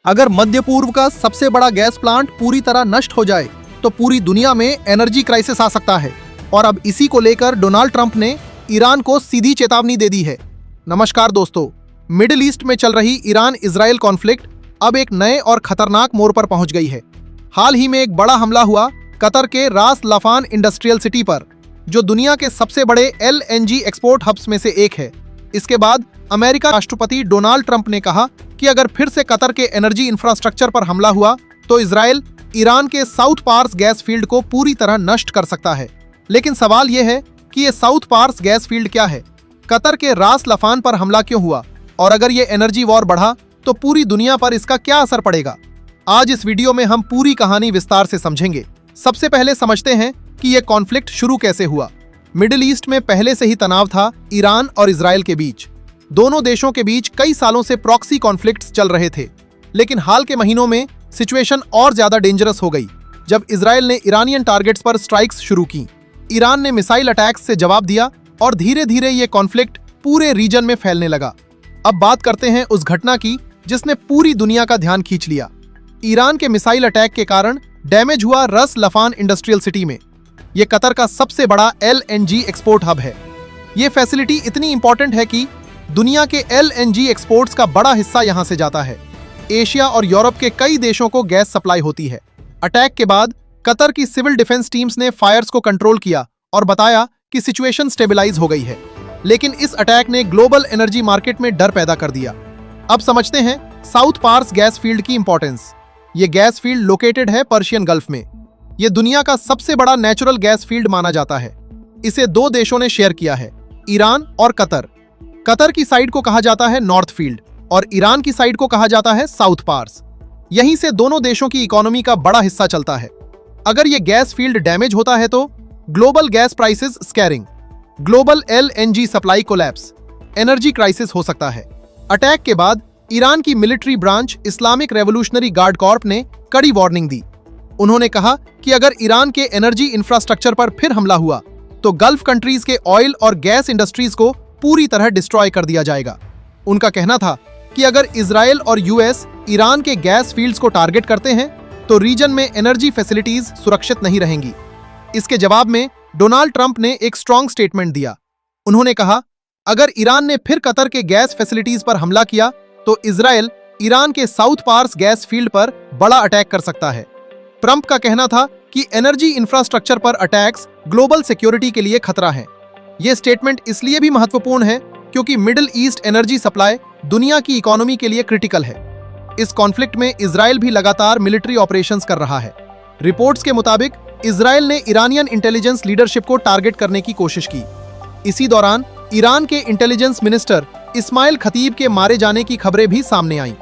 अगर मध्य पूर्व का सबसे बड़ा गैस प्लांट पूरी तरह नष्ट हो जाए तो पूरी दुनिया में एनर्जी क्राइसिस आ सकता है। और अब इसी को लेकर डोनाल्ड ट्रंप ने ईरान को सीधी चेतावनी दे दी है। नमस्कार दोस्तों, मिडिल ईस्ट में चल रही ईरान इजराइल कॉन्फ्लिक्ट अब एक नए और खतरनाक मोड़ पर पहुंच गई है। हाल ही में एक बड़ा हमला हुआ कतर के रास लफान इंडस्ट्रियल सिटी पर, जो दुनिया के सबसे बड़े LNG एक्सपोर्ट हब्स में से एक है। इसके बाद अमेरिका राष्ट्रपति डोनाल्ड ट्रंप ने कहा कि अगर फिर से कतर के एनर्जी इंफ्रास्ट्रक्चर पर हमला हुआ तो इजराइल ईरान के साउथ पार्स गैस फील्ड को पूरी तरह नष्ट कर सकता है। लेकिन सवाल यह है कि ये साउथ पार्स गैस फील्ड क्या है, कतर के रास लफान पर हमला क्यों हुआ, और अगर ये एनर्जी वॉर बढ़ा तो पूरी दुनिया पर इसका क्या असर पड़ेगा। आज इस वीडियो में हम पूरी कहानी विस्तार से समझेंगे। सबसे पहले समझते हैं कि यह कॉन्फ्लिक्ट शुरू कैसे हुआ। मिडिल ईस्ट में पहले से ही तनाव था ईरान और इजराइल के बीच। दोनों देशों के बीच कई सालों से प्रॉक्सी कॉन्फ्लिक्ट्स चल रहे थे, लेकिन हाल के महीनों में सिचुएशन और ज्यादा डेंजरस हो गई जब इजराइल ने ईरानियन टारगेट्स पर स्ट्राइक्स शुरू की। ईरान ने मिसाइल अटैक्स से जवाब दिया और धीरे धीरे ये कॉन्फ्लिक्ट पूरे रीजन में फैलने लगा। अब बात करते हैं उस घटना की जिसने पूरी दुनिया का ध्यान खींच लिया। ईरान के मिसाइल अटैक के कारण डैमेज हुआ रस लफान इंडस्ट्रियल सिटी में। यह कतर का सबसे बड़ा LNG एक्सपोर्ट हब है। ये फैसिलिटी इतनी इंपॉर्टेंट है कि दुनिया के LNG एक्सपोर्ट्स का बड़ा हिस्सा यहां से जाता है। एशिया और यूरोप के कई देशों को गैस सप्लाई होती है। अटैक के बाद कतर की सिविल डिफेंस टीम्स ने फायर्स को कंट्रोल किया और बताया कि सिचुएशन स्टेबलाइज हो गई है। लेकिन इस अटैक ने ग्लोबल एनर्जी मार्केट में डर पैदा कर दिया। अब समझते हैं साउथ पार्स गैस फील्ड की इंपॉर्टेंस। ये गैस फील्ड लोकेटेड है पर्शियन गल्फ में। यह दुनिया का सबसे बड़ा नेचुरल गैस फील्ड माना जाता है। इसे दो देशों ने शेयर किया है, ईरान और कतर। कतर की साइड को कहा जाता है नॉर्थ फील्ड और ईरान की साइड को कहा जाता है साउथ पार्स। यहीं से दोनों देशों की इकोनॉमी का बड़ा हिस्सा चलता है। अगर यह गैस फील्ड डैमेज होता है तो global gas prices scaring, global LNG supply collapse, energy crisis हो सकता है। अटैक के बाद ईरान की military branch Islamic revolutionary guard Corp ने कड़ी वार्निंग दी। उन्होंने कहा कि अगर ईरान के एनर्जी इंफ्रास्ट्रक्चर पर फिर हमला हुआ तो गल्फ कंट्रीज के ऑयल और गैस इंडस्ट्रीज को पूरी तरह डिस्ट्रॉय कर दिया जाएगा। उनका कहना था कि अगर इजराइल और US ईरान के गैस फील्ड्स को टारगेट करते हैं तो रीजन में एनर्जी फैसिलिटीज सुरक्षित नहीं रहेंगी। इसके जवाब में डोनाल्ड ट्रंप ने एक स्ट्रॉन्ग स्टेटमेंट दिया। उन्होंने कहा, अगर ईरान ने फिर कतर के गैस फैसिलिटीज पर हमला किया तो इजराइल ईरान के साउथ पार्स गैस फील्ड पर बड़ा अटैक कर सकता है। ट्रंप का कहना था कि एनर्जी इंफ्रास्ट्रक्चर पर अटैक्स ग्लोबल सिक्योरिटी के लिए खतरा है। यह स्टेटमेंट इसलिए भी महत्वपूर्ण है क्योंकि मिडिल ईस्ट एनर्जी सप्लाई दुनिया की इकोनॉमी के लिए क्रिटिकल है। इस कॉन्फ्लिक्ट में इजराइल भी लगातार मिलिट्री ऑपरेशंस कर रहा है। रिपोर्ट्स के मुताबिक इजराइल ने ईरानियन इंटेलिजेंस लीडरशिप को टारगेट करने की कोशिश की। इसी दौरान ईरान के इंटेलिजेंस मिनिस्टर इस्माइल खतीब के मारे जाने की खबरें भी सामने आईं।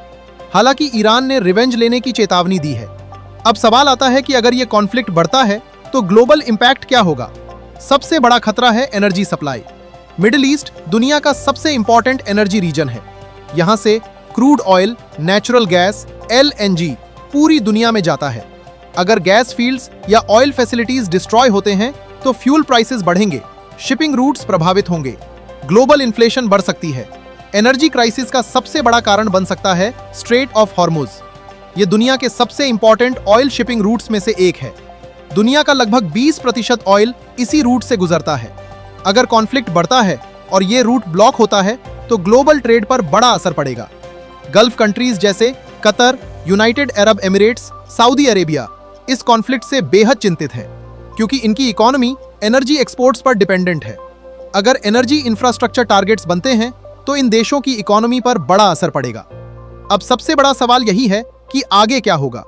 हालांकि ईरान ने रिवेंज लेने की चेतावनी दी है। अब सवाल आता है कि अगर यह कॉन्फ्लिक्ट बढ़ता है तो ग्लोबल इंपैक्ट क्या होगा। सबसे बड़ा खतरा है एनर्जी सप्लाई। मिडिल ईस्ट दुनिया का सबसे इंपॉर्टेंट एनर्जी रीजन है। यहां से crude oil, natural gas, LNG पूरी दुनिया में जाता है। अगर गैस फील्ड्स या ऑयल फैसिलिटीज डिस्ट्रॉय होते हैं तो फ्यूल प्राइसेस बढ़ेंगे, शिपिंग रूट्स प्रभावित होंगे, ग्लोबल इन्फ्लेशन बढ़ सकती है। एनर्जी क्राइसिस का सबसे बड़ा कारण बन सकता है स्ट्रेट ऑफ हॉर्मुज। यह दुनिया के सबसे इंपॉर्टेंट ऑयल शिपिंग रूट्स में से एक है। दुनिया का लगभग 20% ऑयल इसी रूट से गुजरता है। अगर कॉन्फ्लिक्ट बढ़ता है और ये रूट ब्लॉक होता है तो ग्लोबल ट्रेड पर बड़ा असर पड़ेगा। गल्फ कंट्रीज जैसे Qatar, United Arab Emirates, Saudi Arabia इस कॉन्फ्लिक्ट से बेहद चिंतित है क्योंकि इनकी इकोनॉमी एनर्जी एक्सपोर्ट्स पर डिपेंडेंट है। अगर एनर्जी इंफ्रास्ट्रक्चर टारगेट्स बनते हैं तो इन देशों की इकोनॉमी पर बड़ा असर पड़ेगा। अब सबसे बड़ा सवाल यही है कि आगे क्या होगा।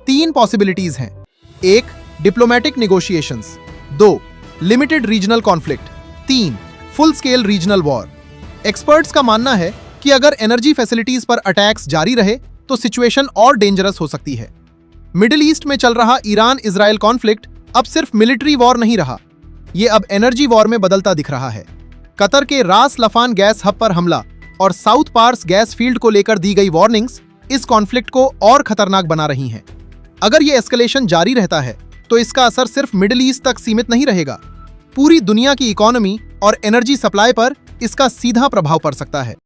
3 पॉसिबिलिटीज हैं। 1, diplomatic negotiations. 2, limited regional conflict. 3, full scale regional war. Experts का मानना है कि अगर एनर्जी फैसिलिटीज पर अटैक्स जारी रहे तो सिचुएशन और डेंजरस हो सकती है। मिडिल ईस्ट में चल रहा ईरान इजराइल कॉन्फ्लिक्ट अब सिर्फ मिलिट्री वॉर नहीं रहा, ये अब एनर्जी वॉर में बदलता दिख रहा है। कतर के रास लफान गैस हब पर हमला और साउथ पार्स गैस फील्ड को लेकर दी गई वार्निंग्स इस कॉन्फ्लिक्ट को और खतरनाक बना रही हैं। अगर ये एस्केलेशन जारी रहता है तो इसका असर सिर्फ मिडिल ईस्ट तक सीमित नहीं रहेगा, पूरी दुनिया की इकोनॉमी और एनर्जी सप्लाई पर इसका सीधा प्रभाव पड़ सकता है।